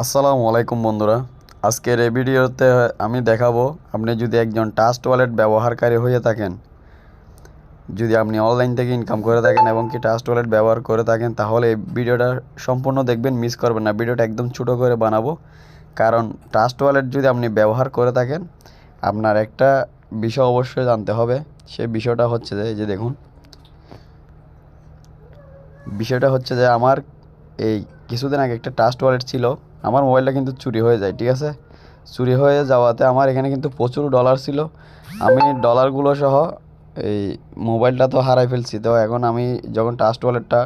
আসসালামু আলাইকুম বন্ধুরা, আজকের এই ভিডিওতে আমি দেখাবো আপনি যদি একজন ট্রাস্ট ওয়ালেট ব্যবহারকারী হয়ে থাকেন, যদি আপনি অনলাইন থেকে ইনকাম করে থাকেন এবং কি ট্রাস্ট ওয়ালেট ব্যবহার করে থাকেন, তাহলে এই ভিডিওটা সম্পূর্ণ দেখবেন, মিস করবেন না। ভিডিওটা একদম ছোটো করে বানাবো, কারণ ট্রাস্ট ওয়ালেট যদি আপনি ব্যবহার করে থাকেন, আপনার একটা বিষয় অবশ্যই জানতে হবে। সেই বিষয়টা হচ্ছে যে এই যে দেখুন, বিষয়টা হচ্ছে যে আমার এই কিছুদিন আগে একটা ট্রাস্ট ওয়ালেট ছিল, আমার মোবাইলটা কিন্তু চুরি হয়ে যায়। ঠিক আছে, চুরি হয়ে যাওয়াতে আমার এখানে কিন্তু প্রচুর ডলার ছিল। আমি ডলারগুলো সহ এই মোবাইলটা তো হারাই ফেলছি। তো এখন আমি যখন ট্রাস্ট ওয়ালেটটা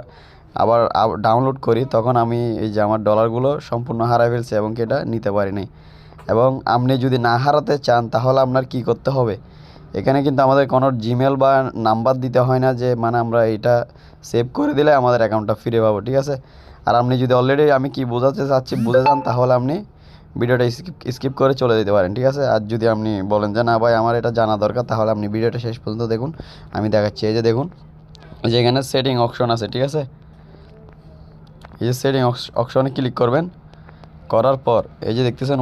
আবার ডাউনলোড করি, তখন আমি এই যে আমার ডলারগুলো সম্পূর্ণ হারাই ফেলছি এবং কি এটা নিতে পারিনি। এবং আপনি যদি না হারাতে চান, তাহলে আপনার কি করতে হবে, এখানে কিন্তু আমাদের কোনো জিমেল বা নাম্বার দিতে হয় না, যে মানে আমরা এটা সেভ করে দিলে আমাদের অ্যাকাউন্টটা ফিরে পাবো। ঠিক আছে, আর আপনি যদি অলরেডি আমি কি বোঝাতে চাচ্ছি বুঝে যান, তাহলে আপনি ভিডিওটা স্কিপ করে চলে যেতে পারেন। ঠিক আছে, আর যদি আপনি বলেন যে না ভাই আমার এটা জানা দরকার, তাহলে আপনি ভিডিওটা শেষ পর্যন্ত দেখুন, আমি দেখাচ্ছি। এই যে দেখুন, এই যে এখানে সেটিং অপশন আছে। ঠিক আছে, এই যে সেটিং অপশনে ক্লিক করবেন, করার পর এই যে দেখতেছেন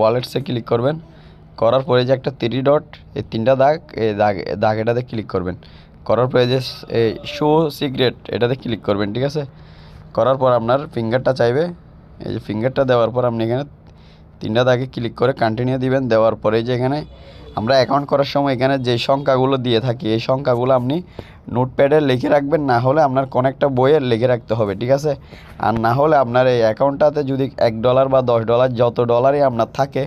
ওয়ালেটসে ক্লিক করবেন। করার পরে যে একটা 3 ডট, এই 3টা দাগ, এই দাগ এটাতে ক্লিক করবেন। করার পরে যে এই শো সিক্রেট এটাতে ক্লিক করবেন। ঠিক আছে, করার পর আপনার ফিঙ্গারটা চাইবে। এই যে ফিঙ্গারটা দেওয়ার পর আপনি এখানে 3টা দাগে ক্লিক করে কন্টিনিউ দিবেন। দেওয়ার পরে যে এখানে আমরা অ্যাকাউন্ট করার সময় এখানে যে সংখ্যাগুলো দিয়ে থাকি, এই সংখ্যাগুলো আপনি নোটপ্যাডে লিখে রাখবেন, না হলে আপনার কোনো একটা বইয়ে লিখে রাখতে হবে। ঠিক আছে, আর না হলে আপনার এই অ্যাকাউন্টটাতে যদি $1 বা $10 যত ডলারই আপনার থাকে,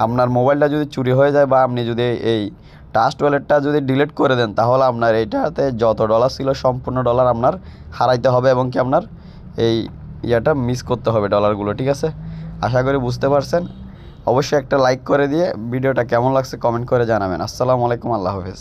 আপনার মোবাইলটা যদি চুরি হয়ে যায় বা আপনি যদি এই ট্রাস্ট ওয়ালেটটা যদি ডিলিট করে দেন, তাহলে আপনার এইটাতে যত ডলার ছিল সম্পূর্ণ ডলার আপনার হারাইতে হবে এবং কি আপনার এই ইয়েটা মিস করতে হবে ডলারগুলো। ঠিক আছে, আশা করি বুঝতে পারছেন। অবশ্যই একটা লাইক করে দিয়ে ভিডিওটা কেমন লাগছে কমেন্ট করে জানাবেন। আসসালামু আলাইকুম, আল্লাহ হাফেজ।